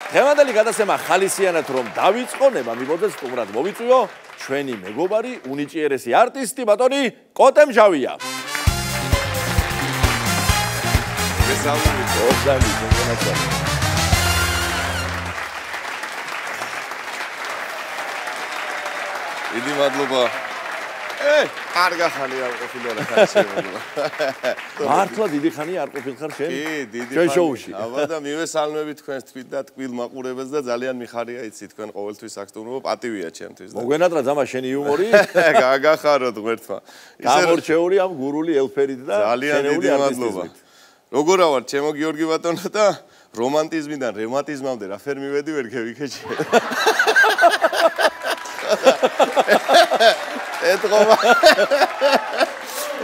დღევანდელი გადაცემა ხალისიანად რომ დავიწყო, ნება მიბოძეს სტუმრად მოვიწვიო ჩვენი მეგობარი, უნიჭიერესი არტისტი ბატონი კოტე მჟავია. დიდი მადლობა. კარგა ხანი არ ყოფილა რა ხალისიანობა. მართლა დიდი ხანი არ ყოფილხარ შენ? კი, დიდი ჩვენ შოუში. აბა და მივესალმები თქვენს თვით და ტკბილ მაყურებელს და ძალიან მიხარია იცი თქვენ ყოველთვის აქტიურობა, პატივია ჩემთვის. მოგვენატრა ძამა შენი იუმორი? გაგახაროთ ღმერთმა. გამორჩეული ამ გურული ელფერით და ძალიან დიდი მადლობა. როგორ ავარ ჩემო გიორგი ბატონო და რომანტიზმიდან რემატიზმამდე რა ფერ მივედი ვერ გევიქეჭი.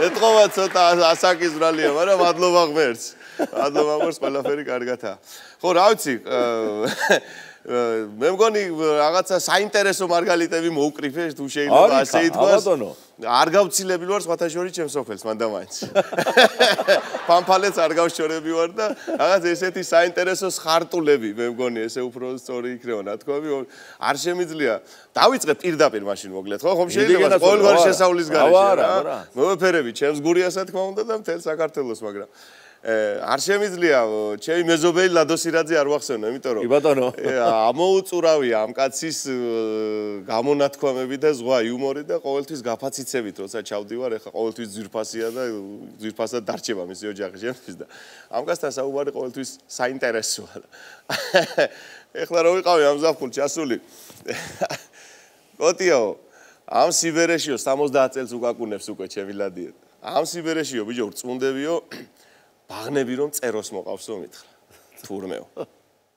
ეთყობა ცოტა ასაკიზრალია, მაგრამ მადლობა ღმერთს. მადლობა ღმერთს, ყველაფერი კარგათაა. ხო, რა ვიცი, მე მგონი რაღაცა საინტერესო მარგალიტები მოუკრიფე, თუ შეიძლება ასე ითქვას. არ გავცილებილ ვარ სხვათა შორის ჩემს სოფელს, მანდა მაინც. ფანფალეთს არ გავშორები ვარ და რაღაც ესეთი საინტერესო ხარტულები, მე მგონი ესე უფრო სწორი იქნება ნათქვამი. არ შემიძლია დავიწყე პირდაპირ მაშინ მოკლედ, ხო? ხომ შეიძლება ყოველგვარი შესავლის გარეშე რა. მოვეფერები ჩემს გურიასა თქმა უნდა და მთელ საქართველოს, მაგრამ არ შემიძლია ჩემი მეზობელი ლადო სირაძე არ ვახსენო, იმიტომ რომ კი ბატონო. ამოუწურავია ამ კაცის გამონათქვამები და ზღვა იუმორი და ყოველთვის გაფაციცებით, როცა ჩავდივარ, ეხლა ყოველთვის ძვირფასია და ძვირფასად დარჩება მისი ოჯახი ჩემთვის და ამ კაცთან საუბარი ყოველთვის საინტერესოა. ეხლა რო ვიყავი ამ ზაფხულში ასული. კოტიო, ამ სიბერეშიო 70 წელს უკაკუნებს უკვე ჩემი ლადია. ამ სიბერეშიო ბიჭო რწმუნდებიო ბაღნები რომ წეროს მოყავსო მითხრა თურმეო.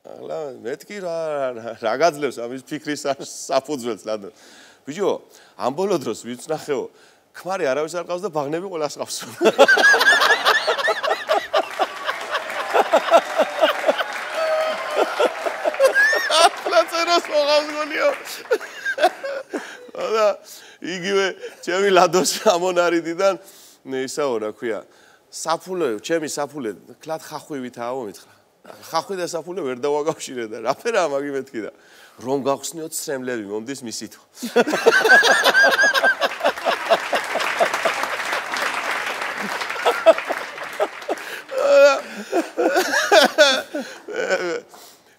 ახლა მეთქი რა გაძლევს ამის ფიქრის საფუძველს ლადო. ბიჭო, ამ ბოლო დროს ვიცნახეო, ქმარი არავის არ ყავს და ბაღნები ყველას ყავსო. ახლა წეროს მოყავს გონიო. და იგივე ჩემი ლადოს ამონარიდიდან ისაო რა ქვია საფულე, ჩემი საფულე, კლად ხახვივითაო მითხრა. ხახვი და საფულე ვერ დავაკავშირე და რაფერაა მაგი მეთქი და რომ გავხსნიოთ სრემლები მომდის მისითო.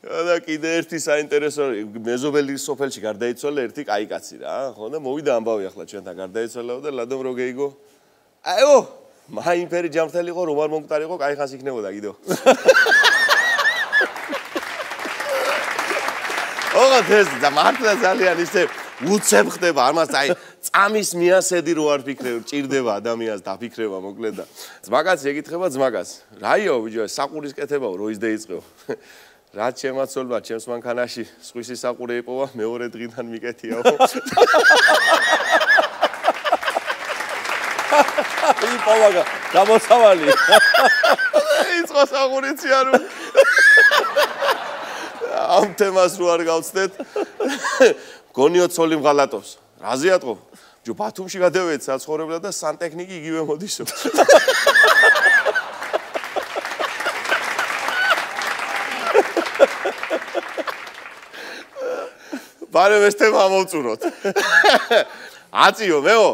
და კიდე ერთი საინტერესო მეზობელი სოფელში გარდაიცვალა ერთი კაი კაცი რა, ხო და მოვიდა ამბავი ახლა ჩვენთან გარდაიცვალაო და ლადომ რო გეიგო. აიო მაინფერი ჯამრთელი იყო, რომ არ მომკვდარიყო, კაი ხანს იქნებოდა კიდევ. ოღონდ ეს მართლა ძალიან ისე უცებ ხდება, ამას აი წამის მიასედი რო არ ფიქრებ, ჭირდება ადამიანს დაფიქრება მოკლედ და ძმაკაცი ეკითხება ძმაკაცს. რაიო ბიჭო, საყურის კეთებაო, რო ის დაიწყეო. რაც შემაცოლვა, ჩემს მანქანაში სხვისი საყურე იპოვა, მეორე დღიდან მიკეთიაო. იპოვაგა გამოსავალი. იწყო საყურიცი არო. ამ თემას რო არ გავცდეთ. გონიო ცოლი მღალატობს. რაზე ატყობ? ჯო ბათუმში გადავეც საცხოვრებლად და სანტექნიკი იგივე მოდისო. ბარემ ეს თემა მოვწუროთ. აწიო მეო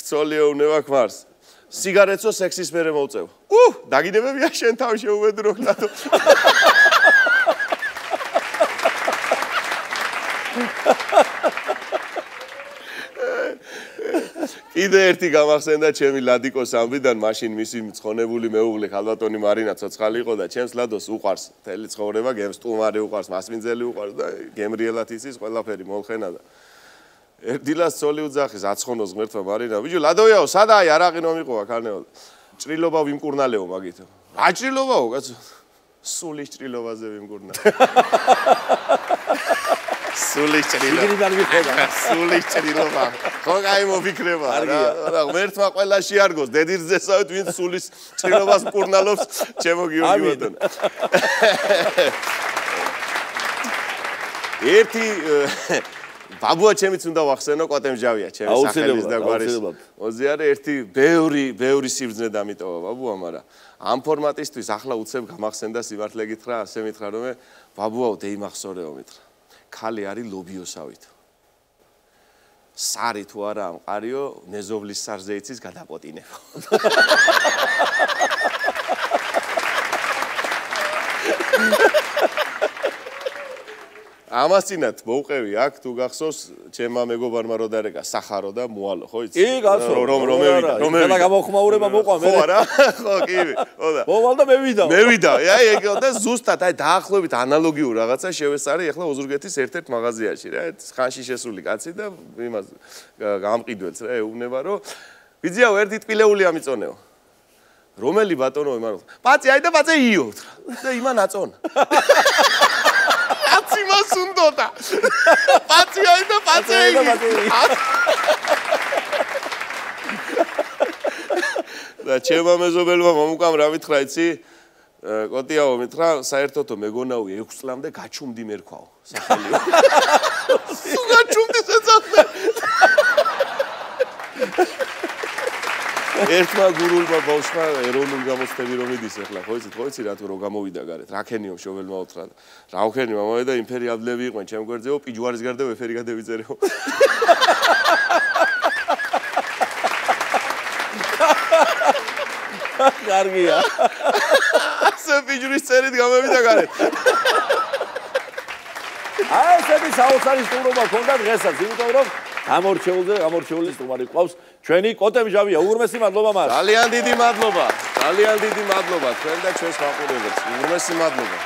ცოლიო უნება ქმარს. სიგარეტსო სექსის მერე მოვწევ. დაგიდებებია შენ თავი შეუვედრო ხლათო. კიდე ერთი გამახსენდა ჩემი ლადიკოს ამბიდან, მაშინ მისი მცხონებული მეუღლე ქალბატონი მარინა ცოცხალი იყო და ჩემს ლადოს უყარს მთელი ცხოვრება, გემს სტუმარი უყარს, მასმინძელი უყარს და გემრიელად იცის ყველაფერი მოლხენა და ერდილას ცოლი უძახის აცხონოს ღმერთმა მარინა. ბიჭო, ლადოიაო, სადაა არაყი მომიყოვა ქალნეო. ჭრილობა ვიმკურნალეო მაგითო. რა ჭრილობაო, კაცო? სულის ჭრილობაზე ვიმკურნალე. სულის ჭრილობა. იგრიდან ვიხდება. სულის ჭრილობა. ხო, კაი მოფიქრება რა. ღმერთმა ყველა შეარგოს, დედირძესავით ვინც სულის ჭრილობას მკურნალობს, ჩემო გიორგი ბატონო. ბაბუა ჩემიც უნდა ვახსენო, კოტემჟავია, ჩემი სახელის და გვარის. ოზიარე ერთი ბევრი სიბრძნე დამიტოვა ბაბუა, მაგრამ ამ ფორმატისთვის ახლა უცებ გამახსენდა სიმართლე გითხრა, ასე მითხრა რომ ბაბუაო დეიმახსოვრეო მითხრა. ქალი არის ლობიოსავით. სარი თუ არა ამყარიო, მეზოვლის სარზე იცის გადაპოტინებო. ამასინათ მოვყევი აქ თუ გახსოვს ჩემმა მეგობარმა რო დარეკა სახარო და მოალო ხო იცი? კი გახსოვს. რომელი გამოხმაურება მოყვა მე. ხო არა? ხო კი. ხოდა. მოვალ და მევიდა. მევიდა. აი ეგ და ზუსტად აი დაახლოებით ანალოგიურ რაღაცა შევესწარი ახლა ოზურგეთის ერთ-ერთ მაღაზიაში რა. ხანში შესული კაცი და იმას გამყიდველს რა ეუბნება რომ ვიძიაო ერთი ტპილეული ამიწონეო. რომელი ბატონო იმან პაცი აი და პაცე იო და იმან აწონა. პაცი მას უნდოდა. პაცი აი და პაცე იო. და ჩემმა მეზობელმა მომუკამ რა მითხრა იცი? კოტიაო მითხრა საერთოდო მეგონაუი 6 წლამდე გაჩუმდი მერქვაო სახელი. სულ გაჩუმდი შეცახე. ერთმა გურულმა ბავშვმა ეროვნულ გამოცდები რომ მიდის ახლა ხო იცით რა თუ რო გამოვიდა გარეთ რაქენიო შოველმა უთხრა რა უქენი მამაე და იმფერი აბლები იყვენ ჩემ გვერდზეო პიჯვარის გარდა ვეფერი გადევიწერეო კარგია ასე პიჯვრის წერით გამოვიდა გარეთ აი ესეთი საოცარი სტუმრობა ქონდა დღესაც იმიტომ რომ გამორჩეული სტუმარი ყავს ჩვენი კოტემჟავია უღრმესი მადლობა მას ძალიან დიდი მადლობა ჩვენ და ჩვენს მაყურებელს უღრმესი მადლობა